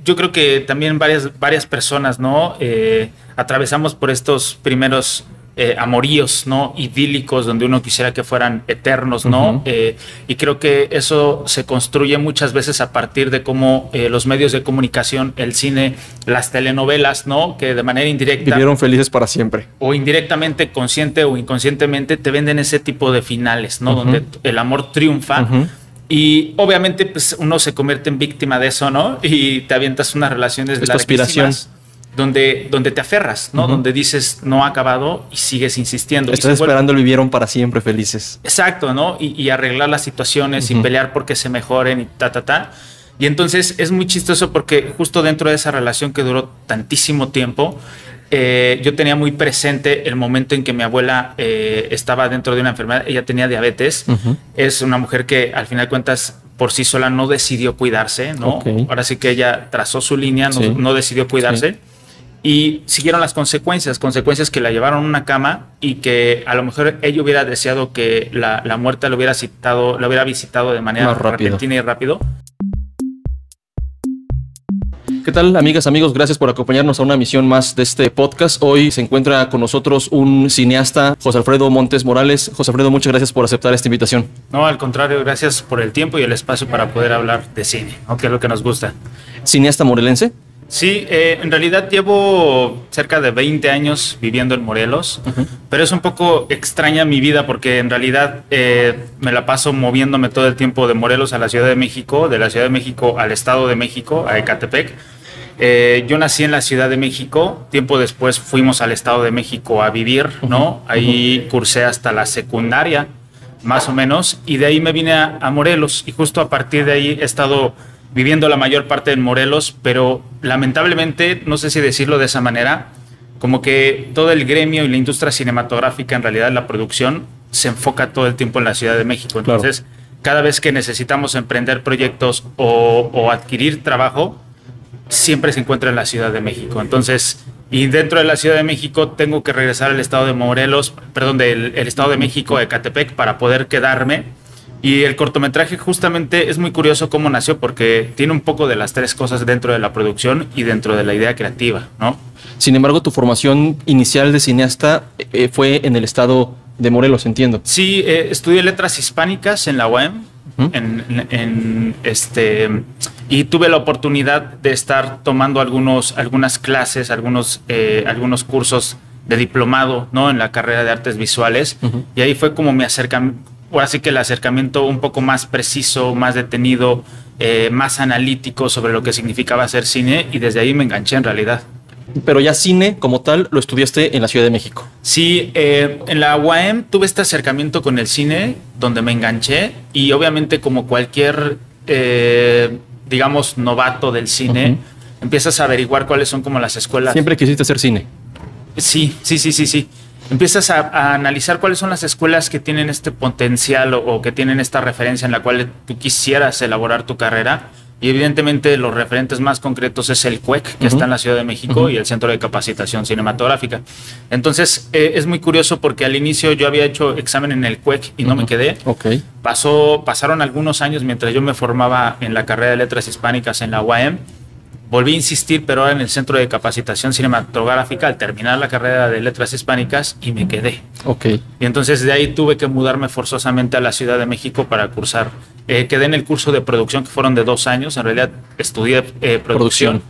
Yo creo que también varias personas, ¿no? Atravesamos por estos primeros amoríos, ¿no? Idílicos, donde uno quisiera que fueran eternos, ¿no? Y creo que eso se construye muchas veces a partir de cómo los medios de comunicación, el cine, las telenovelas, ¿no? Que de manera indirecta... Vivieron felices para siempre. O indirectamente, consciente o inconscientemente, te venden ese tipo de finales, ¿no? Donde el amor triunfa. Y obviamente pues uno se convierte en víctima de eso, ¿no? Y te avientas unas relaciones larguísimas donde te aferras, ¿no? Donde dices no ha acabado y sigues insistiendo. Estás esperando el vivieron para siempre felices. Exacto, ¿no? Y arreglar las situaciones y pelear porque se mejoren y Y entonces es muy chistoso porque justo dentro de esa relación que duró tantísimo tiempo, yo tenía muy presente el momento en que mi abuela estaba dentro de una enfermedad. Ella tenía diabetes. Es una mujer que al final de cuentas por sí sola no decidió cuidarse, ¿no? Ahora sí que ella trazó su línea, no decidió cuidarse. Y siguieron las consecuencias que la llevaron a una cama y que a lo mejor ella hubiera deseado que la muerte lo hubiera visitado de manera repentina y rápido. ¿Qué tal, amigas, amigos? Gracias por acompañarnos a una emisión más de este podcast. Hoy se encuentra con nosotros un cineasta, José Alfredo Montes Morales. José Alfredo, muchas gracias por aceptar esta invitación. No, al contrario, gracias por el tiempo y el espacio para poder hablar de cine, aunque es lo que nos gusta. ¿Cineasta morelense? Sí, en realidad llevo cerca de 20 años viviendo en Morelos, pero es un poco extraña mi vida porque en realidad me la paso moviéndome todo el tiempo de Morelos a la Ciudad de México, de la Ciudad de México al Estado de México, a Ecatepec. Yo nací en la Ciudad de México, tiempo después fuimos al Estado de México a vivir, ¿no? Ahí cursé hasta la secundaria, más o menos, y de ahí me vine a Morelos, y justo a partir de ahí he estado viviendo la mayor parte en Morelos, pero lamentablemente, no sé si decirlo de esa manera, como que todo el gremio y la industria cinematográfica, en realidad la producción, se enfoca todo el tiempo en la Ciudad de México. Entonces, cada vez que necesitamos emprender proyectos o adquirir trabajo, siempre se encuentra en la Ciudad de México. Entonces, y dentro de la Ciudad de México tengo que regresar al estado de Morelos, perdón, del Estado de México, Ecatepec, para poder quedarme. Y el cortometraje justamente es muy curioso cómo nació, porque tiene un poco de las tres cosas dentro de la producción y dentro de la idea creativa, ¿no? Sin embargo, tu formación inicial de cineasta fue en el estado de Morelos, entiendo. Sí, estudié letras hispánicas en la UAM, y tuve la oportunidad de estar tomando algunas clases, algunos cursos de diplomado, ¿no? En la carrera de artes visuales, y ahí fue como mi acercamiento. Ahora sí que el acercamiento un poco más preciso, más detenido, más analítico sobre lo que significaba hacer cine, y desde ahí me enganché en realidad. Pero ya cine como tal lo estudiaste en la Ciudad de México. Sí, en la UAM tuve este acercamiento con el cine, donde me enganché, y obviamente como cualquier, digamos, novato del cine, empiezas a averiguar cuáles son como las escuelas. ¿Siempre quisiste hacer cine? Sí. Empiezas a analizar cuáles son las escuelas que tienen este potencial o que tienen esta referencia en la cual tú quisieras elaborar tu carrera. Y evidentemente los referentes más concretos es el CUEC, que está en la Ciudad de México, y el Centro de Capacitación Cinematográfica. Entonces es muy curioso porque al inicio yo había hecho examen en el CUEC y no me quedé. Pasaron algunos años mientras yo me formaba en la carrera de Letras Hispánicas en la UAM. Volví a insistir, pero ahora en el Centro de Capacitación Cinematográfica, al terminar la carrera de Letras Hispánicas, y me quedé. Y entonces de ahí tuve que mudarme forzosamente a la Ciudad de México para cursar. Quedé en el curso de producción, que fueron de 2 años. En realidad estudié producción.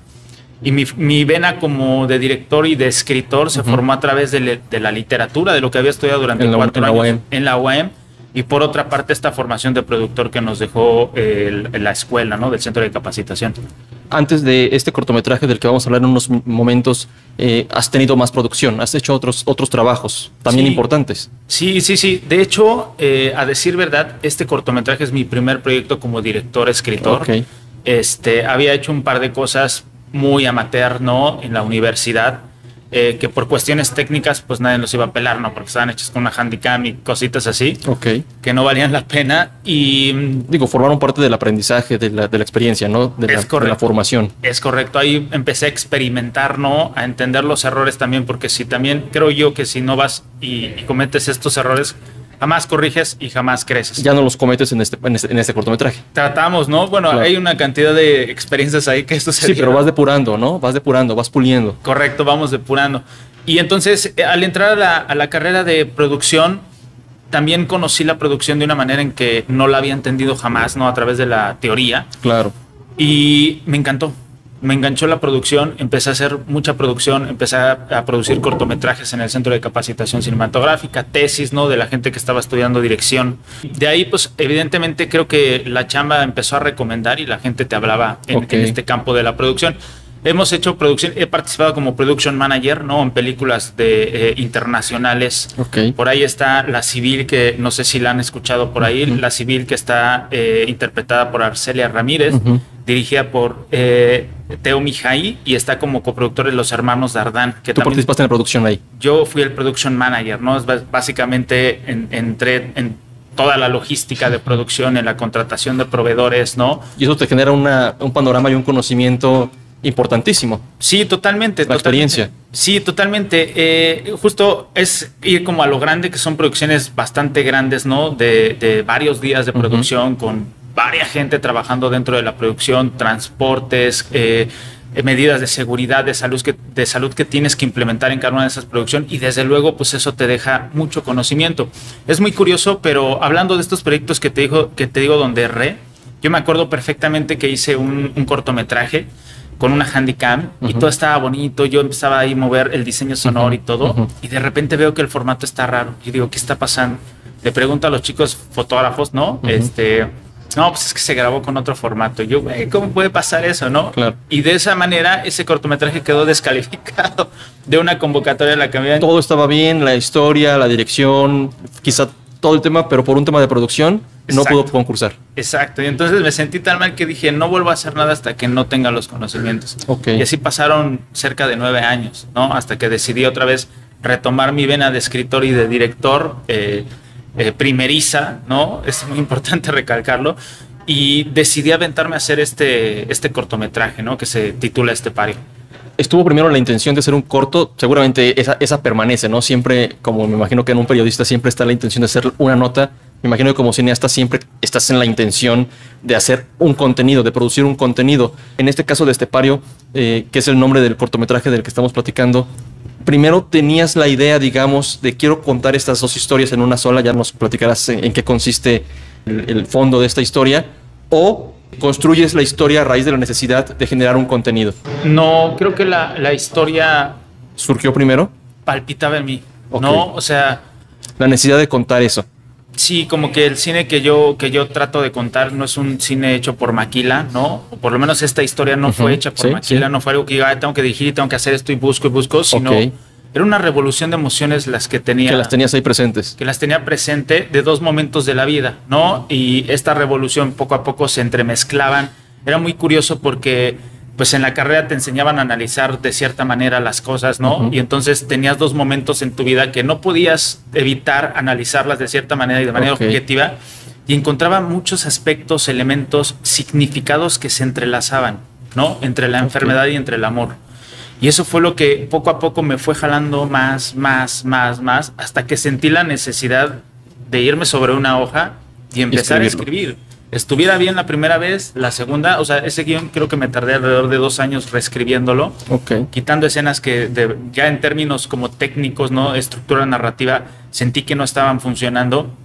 Y mi vena como de director y de escritor se formó a través de la literatura, de lo que había estudiado durante 4 años en la UAM. Y por otra parte, esta formación de productor que nos dejó la escuela, ¿no? Del Centro de Capacitación. Antes de este cortometraje del que vamos a hablar en unos momentos, has tenido más producción, has hecho otros trabajos también importantes. Sí. De hecho, a decir verdad, este cortometraje es mi primer proyecto como director-escritor. Había hecho un par de cosas muy amateur, ¿no? En la universidad. Que por cuestiones técnicas pues nadie los iba a pelar, ¿no? Porque estaban hechos con una Handycam y cositas así, que no valían la pena. Y digo, formaron parte del aprendizaje, de la experiencia, ¿no? De la formación. Es correcto. Ahí empecé a experimentar, ¿no? A entender los errores también, porque también creo yo que si no vas y cometes estos errores, jamás corriges y jamás creces. Ya no los cometes en este cortometraje. Tratamos, ¿no? Bueno, claro. Hay una cantidad de experiencias ahí que esto se... Sí, pero vas depurando, ¿no? Vas depurando, vas puliendo. Correcto, vamos depurando. Y entonces, al entrar a la carrera de producción, también conocí la producción de una manera en que no la había entendido jamás, ¿no? A través de la teoría. Claro. Y me encantó. Me enganchó la producción, empecé a hacer mucha producción, empecé a producir cortometrajes en el Centro de Capacitación Cinematográfica, tesis, ¿no? De la gente que estaba estudiando dirección. De ahí, pues, evidentemente creo que la chamba empezó a recomendar y la gente te hablaba en este campo de la producción. Hemos hecho producción, he participado como production manager, ¿no? En películas internacionales. Por ahí está La Civil, que no sé si la han escuchado por ahí. La Civil, que está interpretada por Arcelia Ramírez, dirigida por Teo Mijay, y está como coproductores los hermanos Dardán. ¿Tú participaste en la producción ahí? Yo fui el production manager, ¿no? Básicamente entré en toda la logística de producción, en la contratación de proveedores, ¿no? Y eso te genera un panorama y un conocimiento importantísimo. Sí, totalmente. La experiencia. Sí, totalmente. Justo es ir como a lo grande, que son producciones bastante grandes, ¿no? De varios días de producción, con varias gente trabajando dentro de la producción, transportes, medidas de seguridad, de salud que tienes que implementar en cada una de esas producciones, y desde luego, pues eso te deja mucho conocimiento. Es muy curioso, pero hablando de estos proyectos que te digo donde erré, yo me acuerdo perfectamente que hice un cortometraje con una Handycam y todo estaba bonito. Yo empezaba ahí a mover el diseño sonoro y todo, y de repente veo que el formato está raro. Yo digo, ¿qué está pasando? Le pregunto a los chicos fotógrafos, ¿no? No, pues es que se grabó con otro formato. Yo, ¿cómo puede pasar eso, no? Claro. Y de esa manera ese cortometraje quedó descalificado de una convocatoria a la que habían... Todo estaba bien, la historia, la dirección, quizá todo el tema, pero por un tema de producción no pudo concursar. Exacto, y entonces me sentí tan mal que dije, no vuelvo a hacer nada hasta que no tenga los conocimientos. Y así pasaron cerca de 9 años, ¿no? Hasta que decidí otra vez retomar mi vena de escritor y de director primeriza, ¿no? Es muy importante recalcarlo. Y decidí aventarme a hacer este cortometraje, ¿no? Que se titula Estepario. Estuvo primero la intención de hacer un corto, seguramente esa permanece, ¿no? Siempre, como me imagino que en un periodista siempre está la intención de hacer una nota, me imagino que como cineasta siempre estás en la intención de hacer un contenido, de producir un contenido. En este caso de Estepario, que es el nombre del cortometraje del que estamos platicando, primero tenías la idea, digamos, de quiero contar estas dos historias en una sola, ya nos platicarás en qué consiste el fondo de esta historia, o construyes la historia a raíz de la necesidad de generar un contenido. No, creo que la historia... ¿Surgió primero? Palpitaba en mí, ¿no? O sea... La necesidad de contar eso. Sí, como que el cine que yo trato de contar no es un cine hecho por maquila, ¿no? O por lo menos esta historia no fue hecha por maquila, no fue algo que diga, tengo que dirigir, tengo que hacer esto y busco, sino era una revolución de emociones las que tenía. Que las tenías ahí presentes. Que las tenía presente de dos momentos de la vida, ¿no? Y esta revolución poco a poco se entremezclaban. Era muy curioso porque pues en la carrera te enseñaban a analizar de cierta manera las cosas, ¿no? Y entonces tenías dos momentos en tu vida que no podías evitar analizarlas de cierta manera y de manera objetiva, y encontraba muchos aspectos, elementos, significados que se entrelazaban, ¿no? Entre la enfermedad y entre el amor. Y eso fue lo que poco a poco me fue jalando más, hasta que sentí la necesidad de irme sobre una hoja y empezar a escribir. Estuviera bien la primera vez, la segunda, o sea, ese guión creo que me tardé alrededor de 2 años reescribiéndolo, quitando escenas que ya en términos como técnicos, ¿no? Estructura narrativa, sentí que no estaban funcionando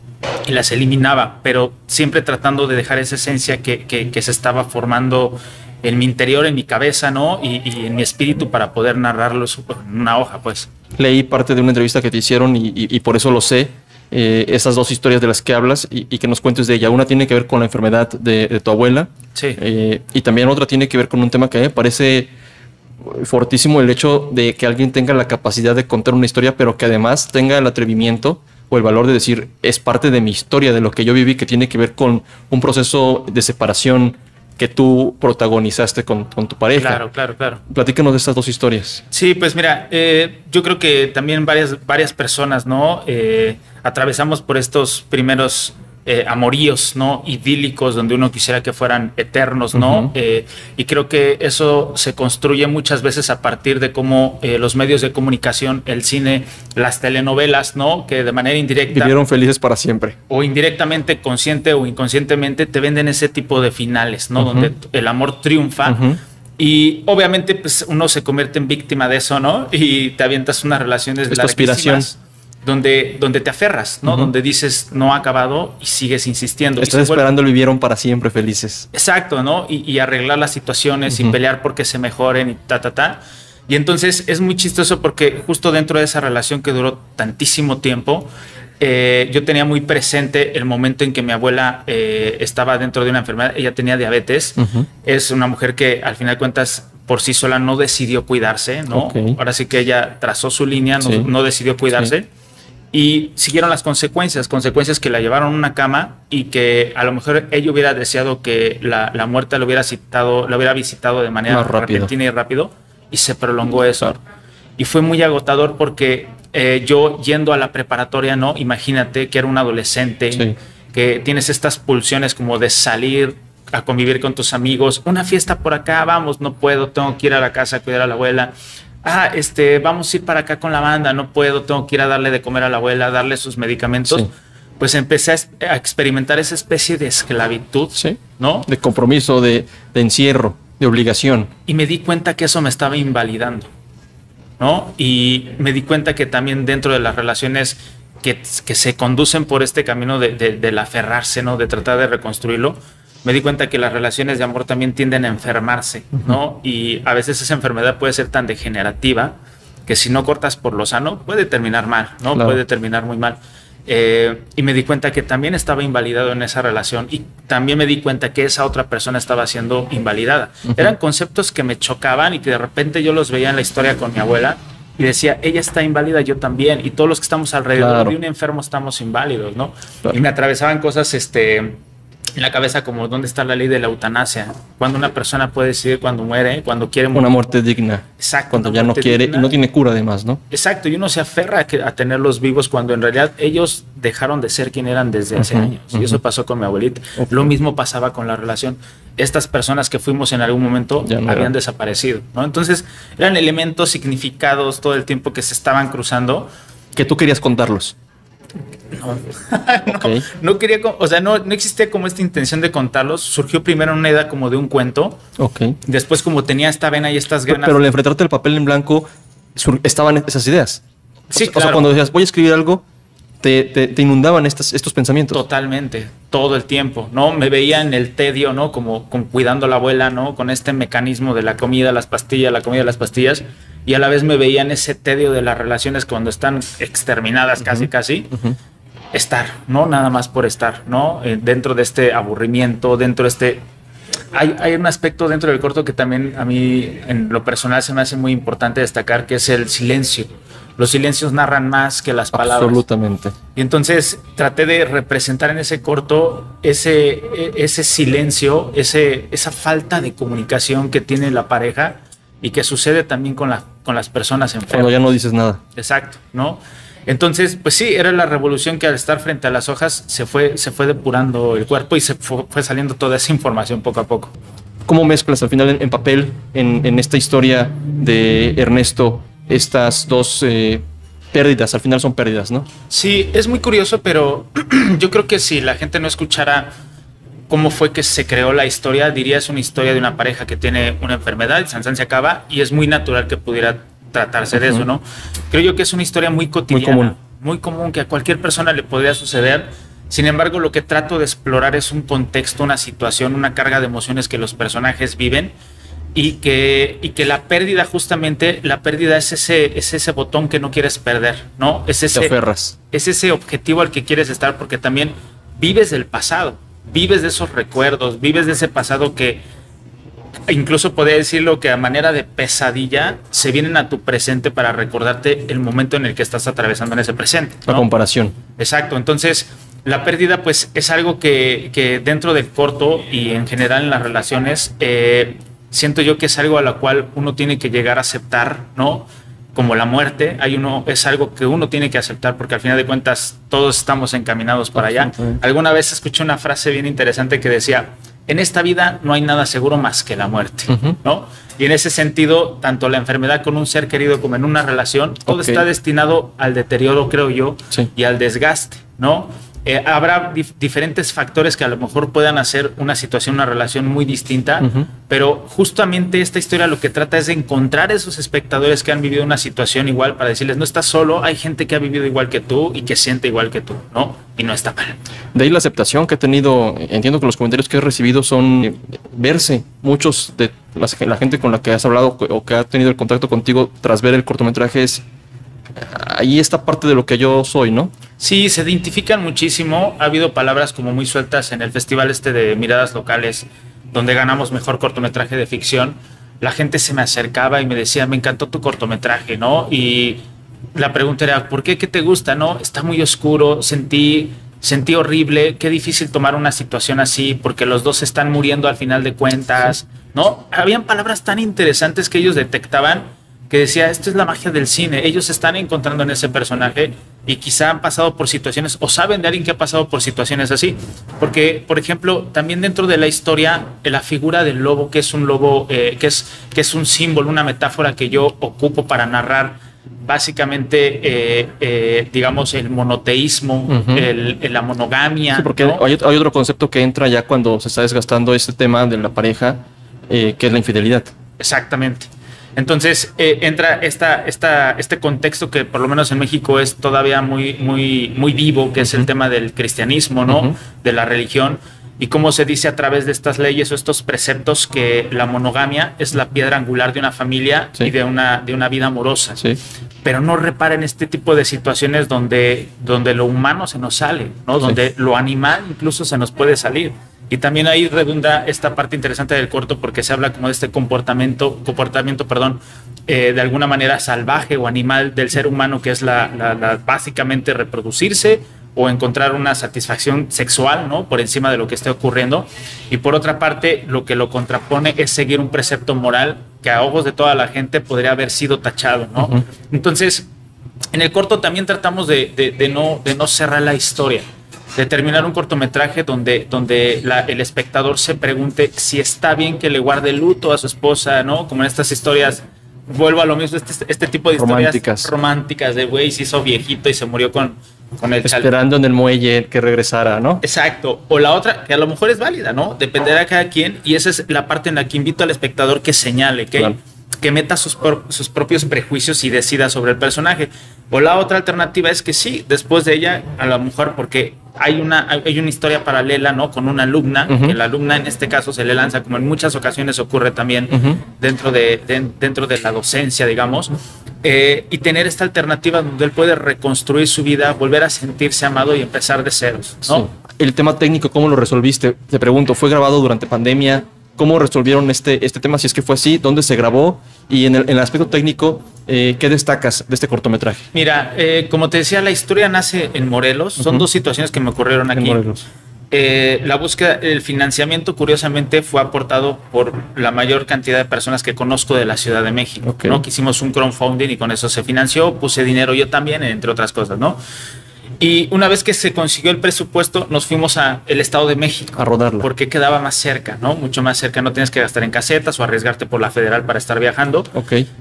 y las eliminaba, pero siempre tratando de dejar esa esencia que se estaba formando en mi interior, en mi cabeza, ¿no? Y en mi espíritu para poder narrarlo en una hoja, pues. Leí parte de una entrevista que te hicieron y por eso lo sé. Esas dos historias de las que hablas y que nos cuentes de ella. Una tiene que ver con la enfermedad de tu abuela, y también otra tiene que ver con un tema que me parece fortísimo, el hecho de que alguien tenga la capacidad de contar una historia, pero que además tenga el atrevimiento o el valor de decir, es parte de mi historia, de lo que yo viví, que tiene que ver con un proceso de separación que tú protagonizaste con tu pareja. Claro. Platícanos de estas dos historias. Sí, pues mira, yo creo que también varias personas, ¿no? Atravesamos por estos primeros amoríos, ¿no? Idílicos, donde uno quisiera que fueran eternos, ¿no? Y creo que eso se construye muchas veces a partir de cómo los medios de comunicación, el cine, las telenovelas, ¿no? Que de manera indirecta... Vivieron felices para siempre. O indirectamente, consciente o inconscientemente, te venden ese tipo de finales, ¿no? Donde el amor triunfa. Y obviamente, pues, uno se convierte en víctima de eso, ¿no? Y te avientas unas relaciones larguísimas donde te aferras, ¿no? Donde dices, no ha acabado y sigues insistiendo. Estás esperando el vivieron para siempre felices. Exacto, ¿no? Y arreglar las situaciones y pelear porque se mejoren y ta. Y entonces es muy chistoso porque justo dentro de esa relación que duró tantísimo tiempo, yo tenía muy presente el momento en que mi abuela estaba dentro de una enfermedad. Ella tenía diabetes. Es una mujer que al final de cuentas por sí sola no decidió cuidarse, ¿no? Ahora sí que ella trazó su línea, no decidió cuidarse. Y siguieron las consecuencias que la llevaron a una cama y que a lo mejor ella hubiera deseado que la muerte lo hubiera visitado de manera repentina y rápido, y se prolongó eso. Y fue muy agotador porque yo yendo a la preparatoria, ¿no? Imagínate que era un adolescente, que tienes estas pulsiones como de salir a convivir con tus amigos, una fiesta por acá, vamos, no puedo, tengo que ir a la casa a cuidar a la abuela. Vamos a ir para acá con la banda, no puedo, tengo que ir a darle de comer a la abuela, darle sus medicamentos. Pues empecé a experimentar esa especie de esclavitud, ¿no? De compromiso, de encierro, de obligación. Y me di cuenta que eso me estaba invalidando, ¿no? Y me di cuenta que también dentro de las relaciones que se conducen por este camino del aferrarse, ¿no? De tratar de reconstruirlo, me di cuenta que las relaciones de amor también tienden a enfermarse, ¿no? Y a veces esa enfermedad puede ser tan degenerativa que si no cortas por lo sano puede terminar mal, ¿no? Claro. Puede terminar muy mal. Y me di cuenta que también estaba invalidado en esa relación y también me di cuenta que esa otra persona estaba siendo invalidada. Eran conceptos que me chocaban y que de repente yo los veía en la historia con mi abuela y decía, ella está inválida, yo también, y todos los que estamos alrededor de un enfermo estamos inválidos, ¿no? Y me atravesaban cosas en la cabeza como dónde está la ley de la eutanasia, cuando una persona puede decidir cuando muere, cuando quiere morir. Una muerte digna. Exacto. Cuando ya no quiere digna. Y no tiene cura además, ¿no? Exacto, y uno se aferra a tenerlos vivos cuando en realidad ellos dejaron de ser quien eran desde hace años. Y eso pasó con mi abuelita. Lo mismo pasaba con la relación. Estas personas que fuimos en algún momento habían desaparecido, ¿no? Entonces eran elementos, significados todo el tiempo que se estaban cruzando. Que tú querías contarlos. No quería, o sea, no existía como esta intención de contarlos. Surgió primero una idea como de un cuento. Después, como tenía esta vena y estas ganas. Pero al enfrentarte al papel en blanco, estaban esas ideas. Sí, o sea, cuando decías, voy a escribir algo, te inundaban estos pensamientos. Totalmente, todo el tiempo, ¿no? Me veía en el tedio, ¿no? Como cuidando a la abuela, ¿no? Con este mecanismo de la comida, las pastillas, la comida, las pastillas. Y a la vez me veía en ese tedio de las relaciones cuando están exterminadas casi. Estar, no nada más por estar, ¿no? Dentro de este aburrimiento, dentro de este... Hay un aspecto dentro del corto que también a mí, en lo personal, se me hace muy importante destacar, que es el silencio. Los silencios narran más que las palabras. Absolutamente. Y entonces traté de representar en ese corto ese silencio, esa falta de comunicación que tiene la pareja y que sucede también con las personas enfermas. Cuando ya no dices nada. Exacto, ¿no? Entonces, pues sí, era la revolución que al estar frente a las hojas se fue depurando el cuerpo y se fue saliendo toda esa información poco a poco. ¿Cómo mezclas al final en papel, en esta historia de Ernesto, estas dos pérdidas? Al final son pérdidas, ¿no? Sí, es muy curioso, pero yo creo que si la gente no escuchara cómo fue que se creó la historia, diría es una historia de una pareja que tiene una enfermedad, el se acaba y es muy natural que pudiera tratarse de eso, ¿no? Creo yo que es una historia muy cotidiana, muy común, que a cualquier persona le podría suceder. Sin embargo, lo que trato de explorar es un contexto, una situación, una carga de emociones que los personajes viven y que la pérdida, justamente, la pérdida es ese botón que no quieres perder, ¿no? Te aferras. Es ese objetivo al que quieres estar, porque también vives del pasado, vives de esos recuerdos, vives de ese pasado que incluso podría decirlo que a manera de pesadilla se vienen a tu presente para recordarte el momento en el que estás atravesando en ese presente, ¿no? La comparación. Exacto. Entonces, la pérdida, pues, es algo que dentro del corto y en general en las relaciones, siento yo que es algo a la cual uno tiene que llegar a aceptar, ¿no? como la muerte, es algo que uno tiene que aceptar porque al final de cuentas todos estamos encaminados para allá. Alguna vez escuché una frase bien interesante que decía, en esta vida no hay nada seguro más que la muerte, ¿no? Y en ese sentido, tanto la enfermedad con un ser querido como en una relación, todo está destinado al deterioro, creo yo, y al desgaste, ¿no? Habrá diferentes factores que a lo mejor puedan hacer una situación, una relación muy distinta, pero justamente esta historia lo que trata es de encontrar esos espectadores que han vivido una situación igual para decirles, no estás solo, hay gente que ha vivido igual que tú y que siente igual que tú, ¿no? Y no está mal. De ahí la aceptación que he tenido, entiendo que los comentarios que he recibido son verse, muchos de la gente con la que has hablado o que ha tenido el contacto contigo tras ver el cortometraje es, ahí está parte de lo que yo soy, ¿no? Sí, se identifican muchísimo. Ha habido palabras como muy sueltas en el festival de Miradas Locales, donde ganamos mejor cortometraje de ficción. La gente se me acercaba y me decía, me encantó tu cortometraje, ¿no? Y la pregunta era, ¿por qué? ¿Qué te gusta? ¿No? Está muy oscuro, sentí horrible, qué difícil tomar una situación así, porque los dos están muriendo al final de cuentas, ¿no? Habían palabras tan interesantes que ellos detectaban que decía, esto es la magia del cine, ellos se están encontrando en ese personaje y quizá han pasado por situaciones o saben de alguien que ha pasado por situaciones así, porque, por ejemplo, también dentro de la historia, la figura del lobo, que es un lobo, que es un símbolo, una metáfora que yo ocupo para narrar básicamente, digamos, el monoteísmo, la monogamia. Sí, porque ¿no? hay otro concepto que entra ya cuando se está desgastando este tema de la pareja, que es la infidelidad. Exactamente. Entonces entra este contexto que por lo menos en México es todavía muy vivo, que es el tema del cristianismo, ¿no? De la religión, y cómo se dice a través de estas leyes o estos preceptos que la monogamia es la piedra angular de una familia y de una vida amorosa. Sí. Pero no reparen este tipo de situaciones donde lo humano se nos sale, ¿no? Donde lo animal incluso se nos puede salir. Y también ahí redunda esta parte interesante del corto porque se habla como de este comportamiento, de alguna manera salvaje o animal del ser humano, que es básicamente reproducirse o encontrar una satisfacción sexual, ¿no? Por encima de lo que esté ocurriendo. Y por otra parte, lo que lo contrapone es seguir un precepto moral que a ojos de toda la gente podría haber sido tachado, ¿no? Entonces, en el corto también tratamos de no cerrar la historia, de terminar un cortometraje donde el espectador se pregunte si está bien que le guarde luto a su esposa, ¿no? Como en estas historias, vuelvo a lo mismo, este tipo de historias románticas de güey, se hizo viejito y se murió con el esperando en el muelle que regresara, ¿no? Exacto. O la otra, que a lo mejor es válida, ¿no? Dependerá de cada quien, y esa es la parte en la que invito al espectador que señale, que meta sus propios prejuicios y decida sobre el personaje. O la otra alternativa es que sí, después de ella, a lo mejor porque hay una historia paralela, ¿no? Con una alumna, que la alumna en este caso se le lanza, como en muchas ocasiones ocurre también dentro de la docencia, digamos, y tener esta alternativa donde él puede reconstruir su vida, volver a sentirse amado y empezar de ceros, ¿no? Sí. El tema técnico, ¿cómo lo resolviste? Te pregunto, ¿fue grabado durante pandemia? ¿Cómo resolvieron este tema? Si es que fue así, ¿dónde se grabó? Y en el aspecto técnico, ¿qué destacas de este cortometraje? Mira, como te decía, la historia nace en Morelos. Son dos situaciones que me ocurrieron aquí. En Morelos. La búsqueda, el financiamiento, curiosamente, fue aportado por la mayor cantidad de personas que conozco de la Ciudad de México, ¿no? Que hicimos un crowdfunding y con eso se financió. Puse dinero yo también, entre otras cosas, ¿no? Y una vez que se consiguió el presupuesto, nos fuimos al Estado de México. A rodarla. Porque quedaba más cerca, ¿no? Mucho más cerca. No tienes que gastar en casetas o arriesgarte por la federal para estar viajando.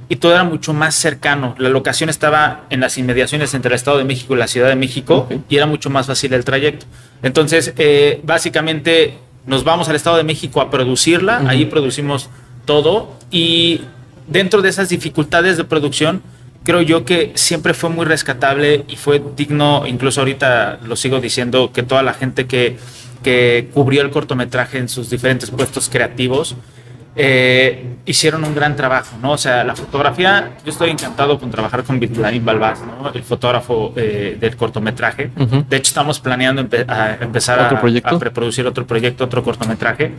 Y todo era mucho más cercano. La locación estaba en las inmediaciones entre el Estado de México y la Ciudad de México. Y era mucho más fácil el trayecto. Entonces, básicamente, nos vamos al Estado de México a producirla. Ahí producimos todo. Y dentro de esas dificultades de producción, creo yo que siempre fue muy rescatable y fue digno, incluso ahorita lo sigo diciendo, que toda la gente que cubrió el cortometraje en sus diferentes puestos creativos hicieron un gran trabajo, ¿no? O sea, la fotografía, yo estoy encantado con trabajar con Vitlaín Balbás, ¿no? El fotógrafo del cortometraje. De hecho, estamos planeando empezar a preproducir otro proyecto, otro cortometraje.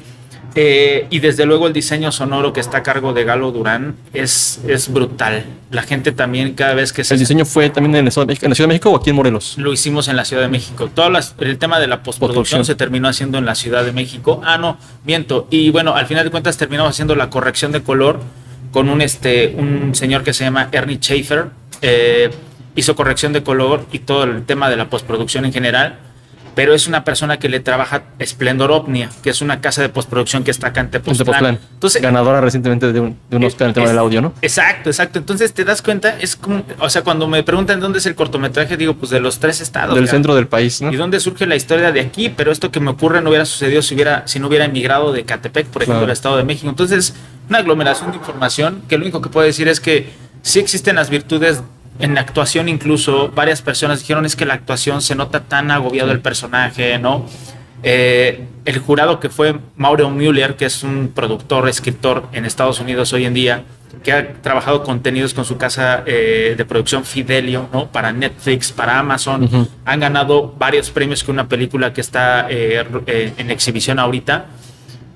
Y desde luego el diseño sonoro que está a cargo de Galo Durán es brutal. La gente también cada vez que ¿El diseño fue también en la Ciudad de México o aquí en Morelos? Lo hicimos en la Ciudad de México. El tema de la postproducción se terminó haciendo en la Ciudad de México. No, miento. Y bueno, al final de cuentas terminamos haciendo la corrección de color con un señor que se llama Ernie Schaefer. Hizo corrección de color y todo el tema de la postproducción en general, pero es una persona que le trabaja Splendor Omnia, que es una casa de postproducción que está acá en Tepoztlán. Entonces, ganadora recientemente de un Oscar en el tema del audio, ¿no? Exacto. Entonces te das cuenta, es como, o sea, cuando me preguntan dónde es el cortometraje, digo, pues de los 3 estados. Del centro del país, ¿no? ¿Y dónde surge la historia de aquí? Pero esto que me ocurre no hubiera sucedido si no hubiera emigrado de Catepec, por ejemplo, al Estado de México. Entonces, una aglomeración de información que lo único que puedo decir es que sí existen las virtudes. En la actuación incluso varias personas dijeron es que la actuación se nota tan agobiado el personaje, ¿no? El jurado que fue Mauro Müller, que es un productor, escritor en Estados Unidos hoy en día, que ha trabajado contenidos con su casa de producción Fidelio, ¿no? Para Netflix, para Amazon. Han ganado varios premios con una película que está en exhibición ahorita.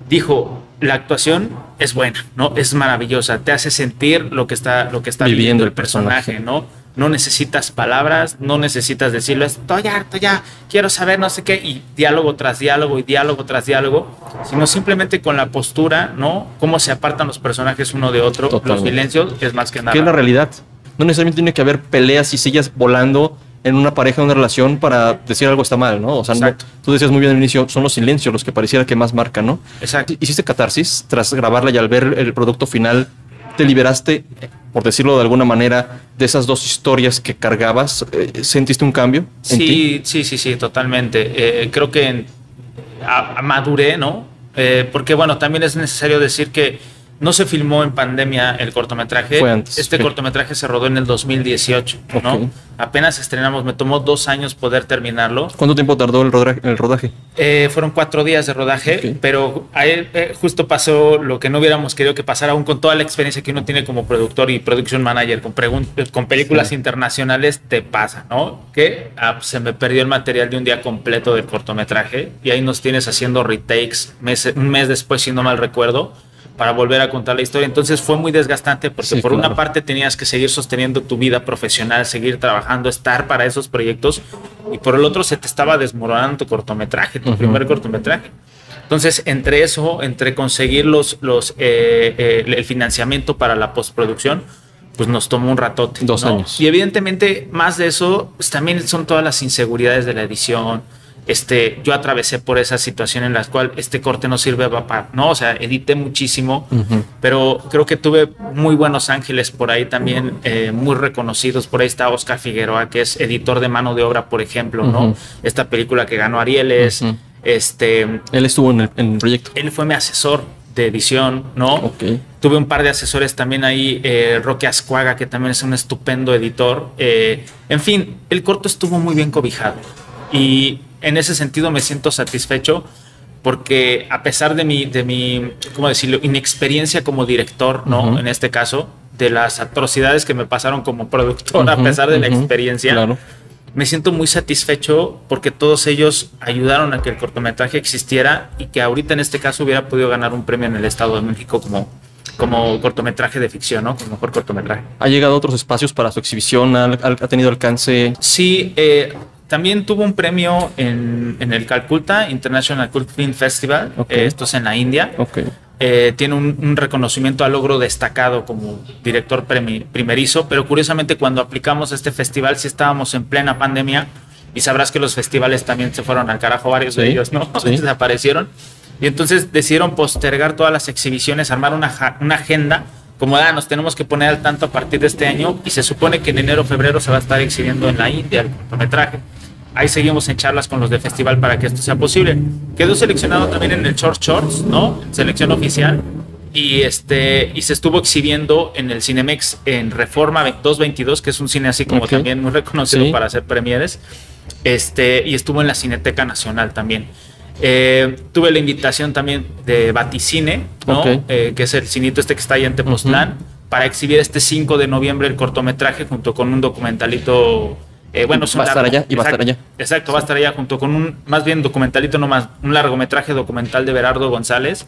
Dijo, la actuación es buena, ¿no? Es maravillosa, te hace sentir lo que está viviendo el personaje, ¿no? No necesitas palabras, no necesitas decirlo, estoy harto ya, quiero saber no sé qué, y diálogo tras diálogo y diálogo tras diálogo, sino simplemente con la postura, ¿no? Cómo se apartan los personajes uno de otro. Totalmente. Los silencios es más que nada. ¿Qué es la realidad? No necesariamente tiene que haber peleas y sillas volando en una pareja, en una relación, para decir algo está mal, ¿no? O sea, no, tú decías muy bien al inicio, son los silencios los que pareciera que más marcan, ¿no? Exacto. ¿Hiciste catarsis tras grabarla y al ver el producto final, te liberaste, por decirlo de alguna manera, de esas 2 historias que cargabas? ¿Sentiste un cambio en ti? Sí, totalmente. Creo que maduré, ¿no? Porque, bueno, también es necesario decir que no se filmó en pandemia el cortometraje. Fue antes. Cortometraje se rodó en el 2018, ¿no? Apenas estrenamos, me tomó 2 años poder terminarlo. ¿Cuánto tiempo tardó el rodaje? Fueron 4 días de rodaje, pero ahí justo pasó lo que no hubiéramos querido que pasara, aún con toda la experiencia que uno tiene como productor y production manager con películas internacionales, te pasa, ¿no? Que se me perdió el material de un día completo del cortometraje y ahí nos tienes haciendo retakes un mes después, si no mal recuerdo, para volver a contar la historia. Entonces fue muy desgastante porque por una parte tenías que seguir sosteniendo tu vida profesional, seguir trabajando, estar para esos proyectos, y por el otro se te estaba desmoronando tu cortometraje, tu primer cortometraje. Entonces, entre conseguir el financiamiento para la postproducción, pues nos tomó un ratote. 2 años. Y evidentemente, más de eso, pues también son todas las inseguridades de la edición. Yo atravesé por esa situación en la cual este corte no sirve para, ¿no? O sea, edité muchísimo, pero creo que tuve muy buenos ángeles por ahí también, muy reconocidos. Por ahí está Oscar Figueroa, que es editor de mano de obra, por ejemplo, ¿no? Esta película que ganó Arieles. Él estuvo en el proyecto. Él fue mi asesor de edición, ¿no? Okay. Tuve un par de asesores también ahí, Roque Ascuaga, que también es un estupendo editor. En fin, el corto estuvo muy bien cobijado. Y en ese sentido me siento satisfecho porque a pesar de mi ¿cómo decirlo?, inexperiencia como director, ¿no? En este caso, de las atrocidades que me pasaron como productor, a pesar de la experiencia, claro, me siento muy satisfecho porque todos ellos ayudaron a que el cortometraje existiera y que ahorita en este caso hubiera podido ganar un premio en el Estado de México como cortometraje de ficción, ¿no? Como mejor cortometraje. ¿Ha llegado a otros espacios para su exhibición? ¿Ha tenido alcance? Sí, también tuvo un premio en el Calcutta International Cult Film Festival. Esto es en la India. Tiene un reconocimiento al logro destacado como director primerizo, pero curiosamente cuando aplicamos a este festival sí estábamos en plena pandemia, y sabrás que los festivales también se fueron al carajo, varios de ellos, ¿no? Desaparecieron, y entonces decidieron postergar todas las exhibiciones, armar una agenda como nos tenemos que poner al tanto a partir de este año, y se supone que en enero o febrero se va a estar exhibiendo en la India el cortometraje. Ahí seguimos en charlas con los del festival para que esto sea posible. Quedó seleccionado también en el Short Shorts, ¿no? Selección oficial. Y se estuvo exhibiendo en el Cinemex en Reforma 222, que es un cine así como también muy reconocido para hacer premieres. Y estuvo en la Cineteca Nacional también. Tuve la invitación también de Baticine, ¿no? Que es el cinito que está ahí en Tepoztlán, para exhibir este 5 de noviembre el cortometraje junto con un documentalito. Va a estar allá y va a estar allá. Exacto, va a estar allá junto con un documentalito, un largometraje documental de Berardo González.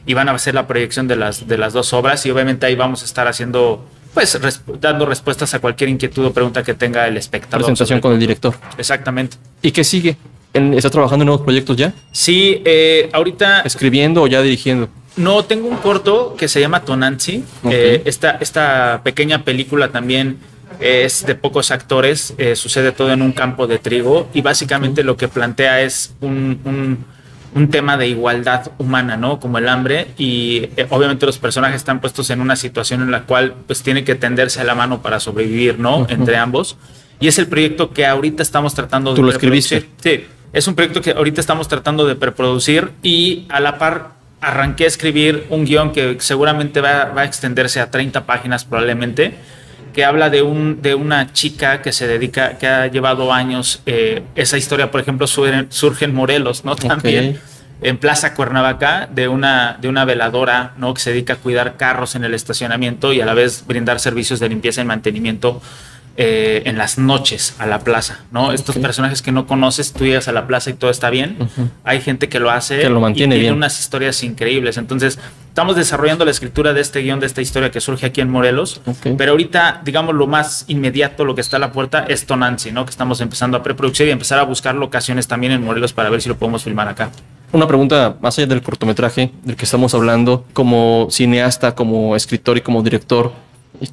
Y van a hacer la proyección de las 2 obras, y obviamente ahí vamos a estar haciendo, pues, dando respuestas a cualquier inquietud o pregunta que tenga el espectador. Presentación con el director. Exactamente. ¿Y qué sigue? ¿Estás trabajando en nuevos proyectos ya? Sí, ahorita... ¿Escribiendo o ya dirigiendo? No, tengo un corto que se llama Tonantzin. Okay. Esta pequeña película también es de pocos actores, sucede todo en un campo de trigo y básicamente lo que plantea es un tema de igualdad humana, ¿no? Como el hambre y obviamente los personajes están puestos en una situación en la cual pues tiene que tenderse a la mano para sobrevivir, ¿no? Entre ambos. Y es el proyecto que ahorita estamos tratando de preproducir. ¿Tú lo escribiste? Sí, es un proyecto que ahorita estamos tratando de preproducir y a la par arranqué a escribir un guión que seguramente va a extenderse a 30 páginas probablemente, que habla de una chica que se dedica, que ha llevado años, esa historia, por ejemplo, surge en Morelos, ¿no? También en Plaza Cuernavaca, de una veladora, ¿no? Que se dedica a cuidar carros en el estacionamiento y a la vez brindar servicios de limpieza y mantenimiento en las noches a la plaza, ¿no? Estos personajes que no conoces, tú llegas a la plaza y todo está bien. Hay gente que lo hace, que lo mantiene y tiene bien. unas historias increíbles. Entonces, estamos desarrollando la escritura de este guión, de esta historia que surge aquí en Morelos. Pero ahorita, digamos, lo más inmediato, lo que está a la puerta es Tonantzin, ¿no? Que estamos empezando a preproducir y empezar a buscar locaciones también en Morelos para ver si lo podemos filmar acá. Una pregunta más allá del cortometraje del que estamos hablando, como cineasta, como escritor y como director,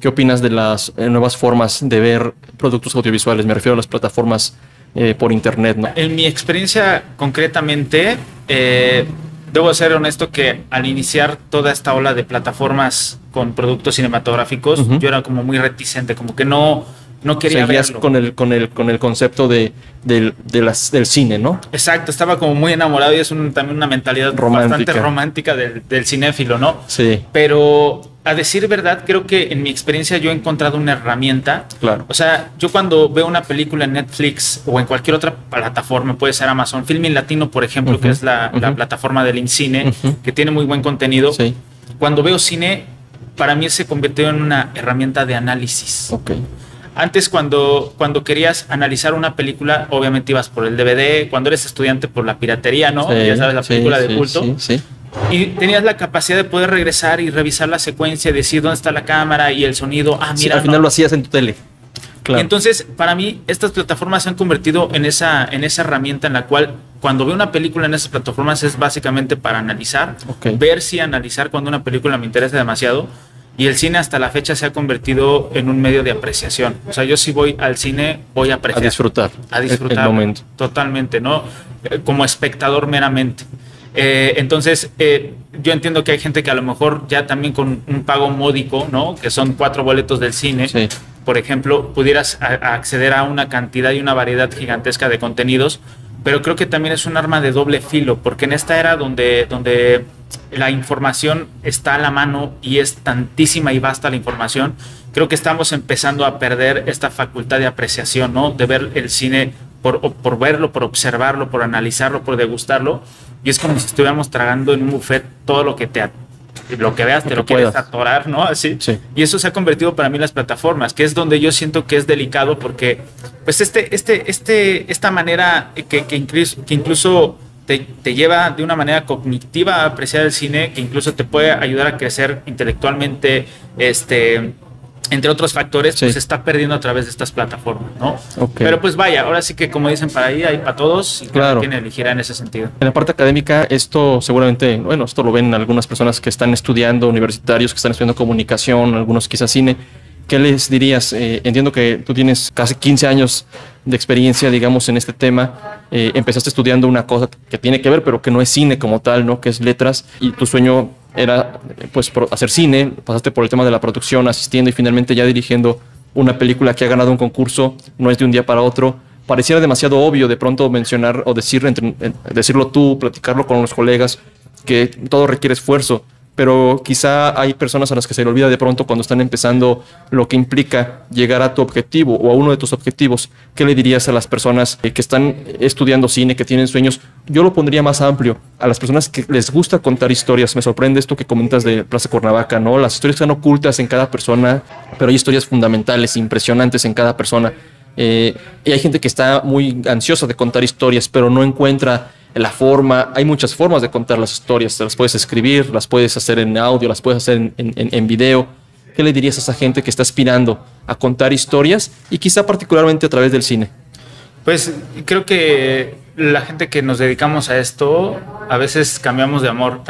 ¿qué opinas de las nuevas formas de ver productos audiovisuales? Me refiero a las plataformas por internet, ¿no? En mi experiencia concretamente, debo ser honesto que al iniciar toda esta ola de plataformas con productos cinematográficos, yo era como muy reticente, como que no quería Seguías verlo. con el concepto del cine, ¿no? Exacto, estaba como muy enamorado y es también una mentalidad bastante romántica del cinéfilo, ¿no? Sí. Pero a decir verdad, creo que en mi experiencia yo he encontrado una herramienta. Claro. O sea, yo cuando veo una película en Netflix o en cualquier otra plataforma, puede ser Amazon, Filmin Latino, por ejemplo, que es la plataforma del InCine, que tiene muy buen contenido. Sí. Cuando veo cine, para mí se convirtió en una herramienta de análisis. Ok. Antes, cuando querías analizar una película, obviamente ibas por el DVD. Cuando eres estudiante, por la piratería, ¿no? Sí, ya sabes, la película de culto. Sí. Y tenías la capacidad de poder regresar y revisar la secuencia, decir dónde está la cámara y el sonido. Ah, mira. Al final lo hacías en tu tele. Claro. Y entonces, para mí, estas plataformas se han convertido en esa herramienta en la cual, cuando veo una película en esas plataformas, es básicamente para analizar, ver si analizar cuando una película me interesa demasiado. Y el cine hasta la fecha se ha convertido en un medio de apreciación. O sea, yo si voy al cine, voy a apreciar. A disfrutar el momento. Totalmente, ¿no? Como espectador meramente. Entonces, yo entiendo que hay gente que a lo mejor ya también con un pago módico, ¿no? Que son 4 boletos del cine, por ejemplo, pudieras acceder a una cantidad y una variedad gigantesca de contenidos, pero creo que también es un arma de doble filo, porque en esta era donde la información está a la mano y es tantísima y vasta la información, creo que estamos empezando a perder esta facultad de apreciación, ¿no? De ver el cine por verlo, por observarlo, por analizarlo, por degustarlo, y es como si estuviéramos tragando en un buffet todo lo que veas, te lo quieres atorar, ¿no? Así. Sí. Y eso se ha convertido para mí en las plataformas, que es donde yo siento que es delicado porque, pues, esta manera que incluso te lleva de una manera cognitiva a apreciar el cine, que incluso te puede ayudar a crecer intelectualmente, entre otros factores, pues se está perdiendo a través de estas plataformas, ¿no? Pero pues vaya, ahora sí que como dicen, para ahí hay para todos y cada quien elegirá en ese sentido. En la parte académica, esto seguramente, bueno, esto lo ven algunas personas que están estudiando, universitarios que están estudiando comunicación, algunos quizás cine. ¿Qué les dirías? Entiendo que tú tienes casi 15 años de experiencia, digamos, en este tema. Empezaste estudiando una cosa que tiene que ver, pero que no es cine como tal, ¿no? Que es letras, y tu sueño era, pues, hacer cine. Pasaste por el tema de la producción, asistiendo y finalmente ya dirigiendo una película que ha ganado un concurso. No es de un día para otro. Pareciera demasiado obvio de pronto mencionar o decirlo tú, platicarlo con los colegas, que todo requiere esfuerzo. Pero quizá hay personas a las que se le olvida de pronto cuando están empezando lo que implica llegar a tu objetivo o a uno de tus objetivos. ¿Qué le dirías a las personas que están estudiando cine, que tienen sueños? Yo lo pondría más amplio, a las personas que les gusta contar historias. Me sorprende esto que comentas de Plaza Cuernavaca, ¿no? Las historias están ocultas en cada persona, pero hay historias fundamentales, impresionantes en cada persona. Y hay gente que está muy ansiosa de contar historias, pero no encuentra la forma. Hay muchas formas de contar las historias. Las puedes escribir, las puedes hacer en audio, las puedes hacer en video. ¿Qué le dirías a esa gente que está aspirando a contar historias y quizá particularmente a través del cine? Pues creo que la gente que nos dedicamos a esto, a veces cambiamos de amor.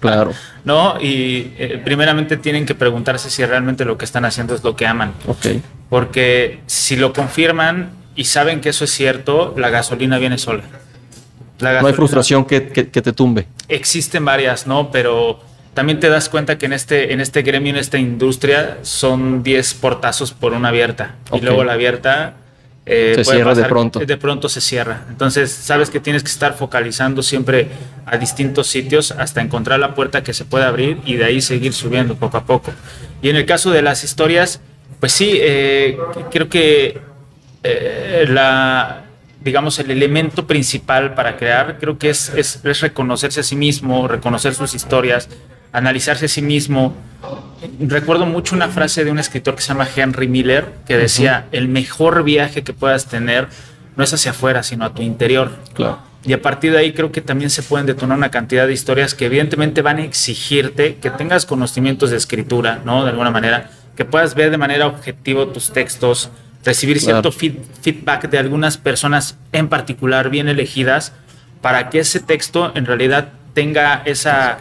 Claro. ¿No? Y primeramente tienen que preguntarse si realmente lo que están haciendo es lo que aman. Ok. Porque si lo confirman y saben que eso es cierto, la gasolina viene sola. No hay frustración que te tumbe. Existen varias, ¿no? Pero también te das cuenta que en este gremio, en esta industria, son 10 portazos por una abierta. Okay. Y luego la abierta se cierra de pronto. De pronto se cierra. Entonces, sabes que tienes que estar focalizando siempre a distintos sitios hasta encontrar la puerta que se pueda abrir y de ahí seguir subiendo poco a poco. Y en el caso de las historias, pues sí, creo que digamos, el elemento principal para crear, creo que es reconocerse a sí mismo, reconocer sus historias, analizarse a sí mismo. Recuerdo mucho una frase de un escritor que se llama Henry Miller, que decía, el mejor viaje que puedas tener no es hacia afuera, sino a tu interior. Claro. Y a partir de ahí creo que también se pueden detonar una cantidad de historias que evidentemente van a exigirte que tengas conocimientos de escritura, ¿no? De alguna manera, que puedas ver de manera objetiva tus textos, recibir cierto feedback de algunas personas en particular bien elegidas para que ese texto en realidad tenga esa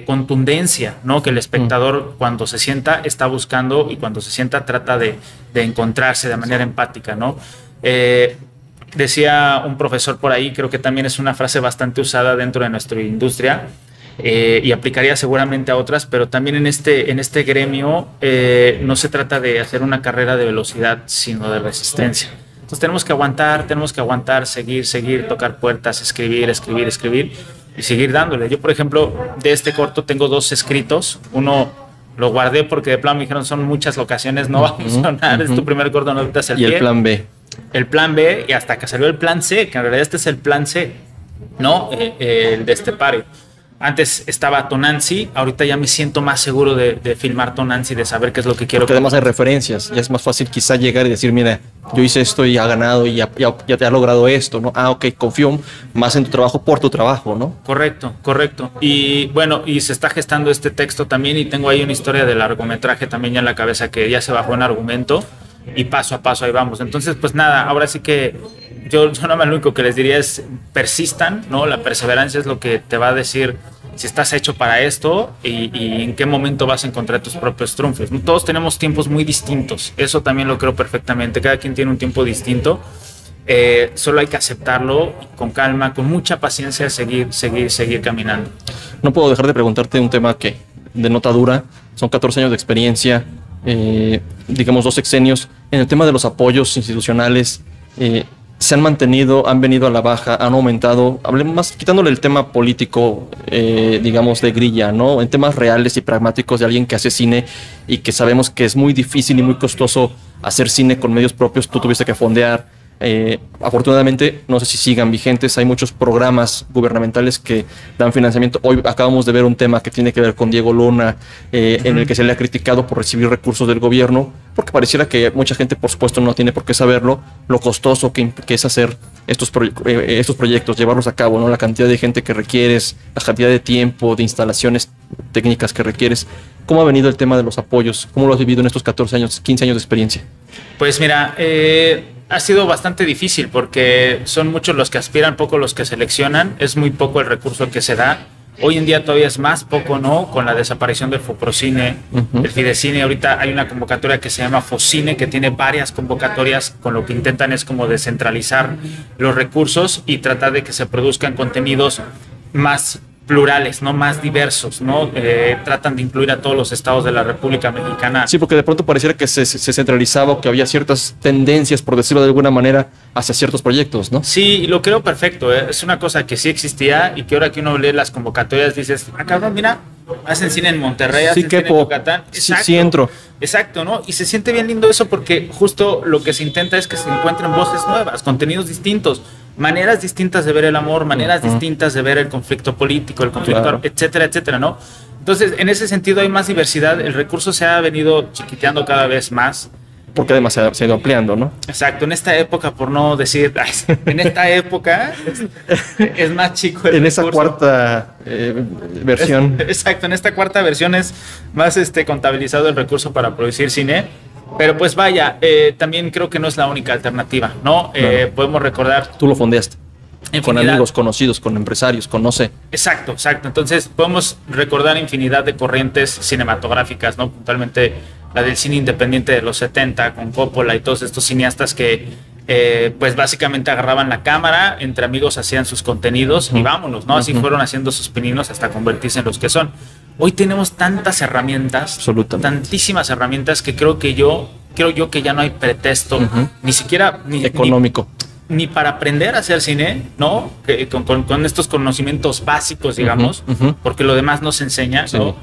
contundencia, ¿no? Que el espectador cuando se sienta está buscando y cuando se sienta trata de encontrarse de manera empática, ¿no? Decía un profesor por ahí, creo que también es una frase bastante usada dentro de nuestra industria, y aplicaría seguramente a otras, pero también en este gremio no se trata de hacer una carrera de velocidad, sino de resistencia. Entonces tenemos que aguantar, seguir, tocar puertas, escribir y seguir dándole. Yo, por ejemplo, de este corto tengo 2 escritos. Uno lo guardé porque de plano me dijeron son muchas locaciones, no va a funcionar, es tu primer corto, no te hace el pie. Y el plan B. El plan B, y hasta que salió el plan C, que en realidad este es el plan C, ¿no? El de este paro. Antes estaba Tonanzi, ahorita ya me siento más seguro de filmar Tonanzi, de saber qué es lo que quiero. Porque además hay referencias, ya es más fácil quizá llegar y decir, mira, yo hice esto y ha ganado y ya te ha logrado esto, ¿no? Ah, ok, confío más en tu trabajo por tu trabajo, ¿no? Correcto. Y bueno, y se está gestando este texto también y tengo ahí una historia de largometraje también ya en la cabeza que ya se bajó en argumento y paso a paso ahí vamos. Entonces, pues nada, ahora sí que yo nada más lo único que les diría es persistan, ¿no? La perseverancia es lo que te va a decir si estás hecho para esto y en qué momento vas a encontrar tus propios triunfos. Todos tenemos tiempos muy distintos, eso también lo creo perfectamente, cada quien tiene un tiempo distinto, solo hay que aceptarlo con calma, con mucha paciencia, seguir caminando. No puedo dejar de preguntarte un tema que denota dura, son 14 años de experiencia, digamos 2 sexenios, en el tema de los apoyos institucionales, se han mantenido, han venido a la baja, han aumentado, hablemos más, quitándole el tema político, digamos, de grilla, ¿no? En temas reales y pragmáticos de alguien que hace cine y que sabemos que es muy difícil y muy costoso hacer cine con medios propios, tú tuviste que fondear. Afortunadamente, no sé si sigan vigentes, hay muchos programas gubernamentales que dan financiamiento. Hoy acabamos de ver un tema que tiene que ver con Diego Luna, en el que se le ha criticado por recibir recursos del gobierno, porque pareciera que mucha gente, por supuesto, no tiene por qué saberlo, lo costoso que es hacer estos proyectos, llevarlos a cabo, ¿no? La cantidad de gente que requieres, la cantidad de tiempo, de instalaciones técnicas que requieres. ¿Cómo ha venido el tema de los apoyos? ¿Cómo lo has vivido en estos 14 años, 15 años de experiencia? Pues mira, ha sido bastante difícil porque son muchos los que aspiran, pocos los que seleccionan, es muy poco el recurso que se da. Hoy en día todavía es más poco, ¿no? Con la desaparición del Foprocine, el Fidecine, ahorita hay una convocatoria que se llama Focine, que tiene varias convocatorias, con lo que intentan es como descentralizar los recursos y tratar de que se produzcan contenidos más plurales, ¿no? Más diversos, ¿no? Tratan de incluir a todos los estados de la República Mexicana. Sí, porque de pronto pareciera que se centralizaba o que había ciertas tendencias, por decirlo de alguna manera, hacia ciertos proyectos, ¿no? Sí, y lo creo perfecto, ¿eh? Es una cosa que sí existía y que ahora que uno lee las convocatorias dices, ah, cabrón, mira, hacen cine en Monterrey, hacen cine en Yucatán. Exacto, sí entro. Exacto, ¿no? Y se siente bien lindo eso porque justo lo que se intenta es que se encuentren voces nuevas, contenidos distintos, maneras distintas de ver el amor, maneras distintas de ver el conflicto político, el conflicto, etcétera, etcétera, ¿no? Entonces, en ese sentido hay más diversidad, el recurso se ha venido chiquiteando cada vez más. Porque además se ha ido ampliando, ¿no? Exacto, en esta época, por no decir, en esta época es más chico el en recurso. Esa cuarta versión. Exacto, en esta cuarta versión es más contabilizado el recurso para producir cine. Pero pues vaya, también creo que no es la única alternativa, ¿no? Claro. Podemos recordar... Tú lo fondeaste. Con amigos, conocidos, con empresarios, con no sé. Exacto, exacto. Entonces podemos recordar infinidad de corrientes cinematográficas, ¿no? Puntualmente la del cine independiente de los 70 con Coppola y todos estos cineastas que pues básicamente agarraban la cámara, entre amigos hacían sus contenidos y vámonos, ¿no? Así fueron haciendo sus pininos hasta convertirse en los que son. Hoy tenemos tantas herramientas, tantísimas herramientas que creo yo que ya no hay pretexto, ni siquiera económico. Ni para aprender a hacer cine, ¿no? Con estos conocimientos básicos, digamos, porque lo demás no se enseña, sí, ¿no?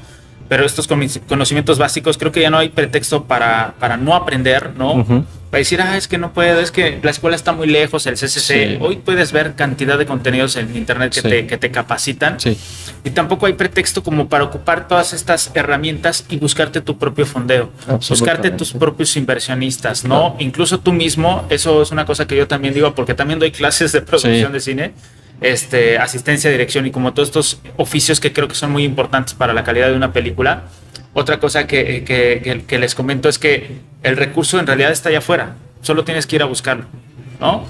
Pero estos conocimientos básicos, creo que ya no hay pretexto para no aprender, ¿no? Para decir, es que no puedo, es que la escuela está muy lejos, el CCC. Sí. Hoy puedes ver cantidad de contenidos en internet que te capacitan. Sí. Y tampoco hay pretexto como para ocupar todas estas herramientas y buscarte tu propio fondeo, buscarte tus propios inversionistas, ¿no? Claro. Incluso tú mismo, eso es una cosa que yo también digo, porque también doy clases de producción de cine, asistencia, dirección y como todos estos oficios que creo que son muy importantes para la calidad de una película. Otra cosa que les comento es que el recurso en realidad está allá afuera, solo tienes que ir a buscarlo, ¿no?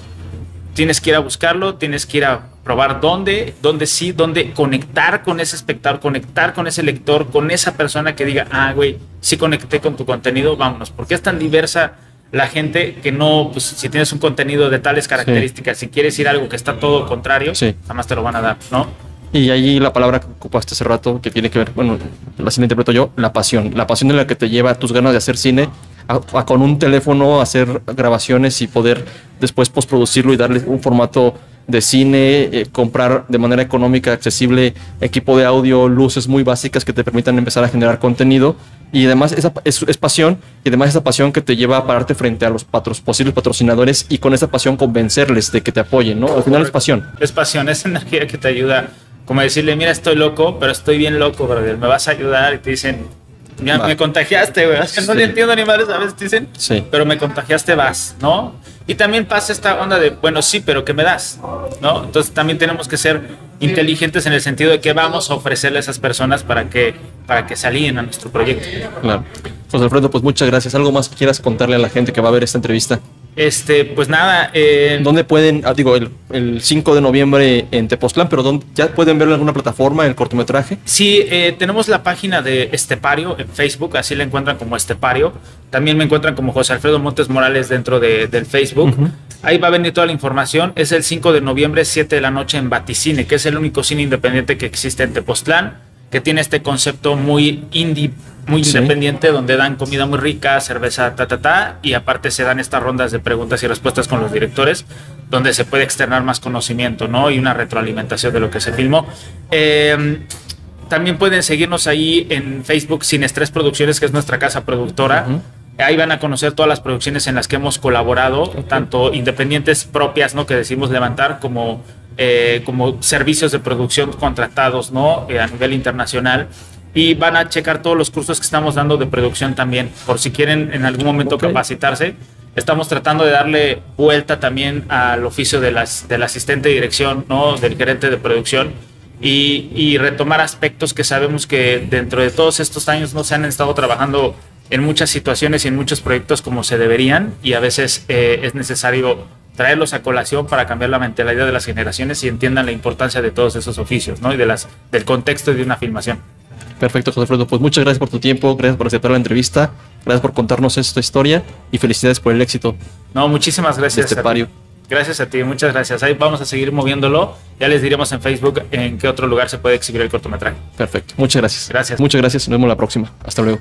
Tienes que ir a buscarlo, tienes que ir a probar dónde conectar con ese espectador, conectar con ese lector, con esa persona que diga, güey, sí conecté con tu contenido, vámonos, porque es tan diversa la gente que no, pues si tienes un contenido de tales características, si quieres ir a algo que está todo contrario, jamás te lo van a dar, ¿no? Y ahí la palabra que ocupaste hace rato, que tiene que ver, bueno, así la interpreto yo, la pasión de la que te lleva a tus ganas de hacer cine, a con un teléfono hacer grabaciones y poder después postproducirlo y darle un formato de cine, comprar de manera económica, accesible, equipo de audio, luces muy básicas que te permitan empezar a generar contenido. Y además es pasión, y además esa pasión que te lleva a pararte frente a los posibles patrocinadores y con esa pasión convencerles de que te apoyen, ¿no? Al final es pasión. Es pasión, es energía que te ayuda, como decirle, mira, estoy loco, pero estoy bien loco, brother, me vas a ayudar, y te dicen, ya me contagiaste, güey, no le entiendo ni madres, a veces te dicen, pero me contagiaste, vas, ¿no? Y también pasa esta onda de, bueno, sí, pero ¿qué me das? ¿No? Entonces también tenemos que ser inteligentes en el sentido de que vamos a ofrecerle a esas personas para que se alineen a nuestro proyecto. Claro. José Alfredo, pues muchas gracias. ¿Algo más que quieras contarle a la gente que va a ver esta entrevista? Pues nada. ¿Dónde pueden, el 5 de noviembre en Tepoztlán, pero ya pueden verlo en alguna plataforma, el cortometraje? Sí, tenemos la página de Estepario en Facebook, así la encuentran como Estepario. También me encuentran como José Alfredo Montes Morales dentro del Facebook. Ahí va a venir toda la información. Es el 5 de noviembre, 7 de la noche en Baticine, que es el único cine independiente que existe en Tepoztlán, que tiene este concepto muy indie, muy independiente, donde dan comida muy rica, cerveza, y aparte se dan estas rondas de preguntas y respuestas con los directores, donde se puede externar más conocimiento, ¿no? Y una retroalimentación de lo que se filmó. También pueden seguirnos ahí en Facebook, Sin Estrés Producciones, que es nuestra casa productora. Ahí van a conocer todas las producciones en las que hemos colaborado, tanto independientes propias, ¿no? Que decidimos levantar, como servicios de producción contratados, ¿no? A nivel internacional. Y van a checar todos los cursos que estamos dando de producción también, por si quieren en algún momento capacitarse. Estamos tratando de darle vuelta también al oficio del asistente de dirección, ¿no? Del gerente de producción, y retomar aspectos que sabemos que dentro de todos estos años no se han estado trabajando en muchas situaciones y en muchos proyectos como se deberían, y a veces es necesario traerlos a colación para cambiar la mentalidad de las generaciones y entiendan la importancia de todos esos oficios, ¿no? Y del contexto de una filmación. Perfecto, José Alfredo. Pues muchas gracias por tu tiempo, gracias por aceptar la entrevista, gracias por contarnos esta historia y felicidades por el éxito. No, muchísimas gracias. Estepario. Gracias a ti, muchas gracias. Ahí vamos a seguir moviéndolo. Ya les diremos en Facebook en qué otro lugar se puede exhibir el cortometraje. Perfecto, muchas gracias. Gracias. Muchas gracias, nos vemos la próxima. Hasta luego.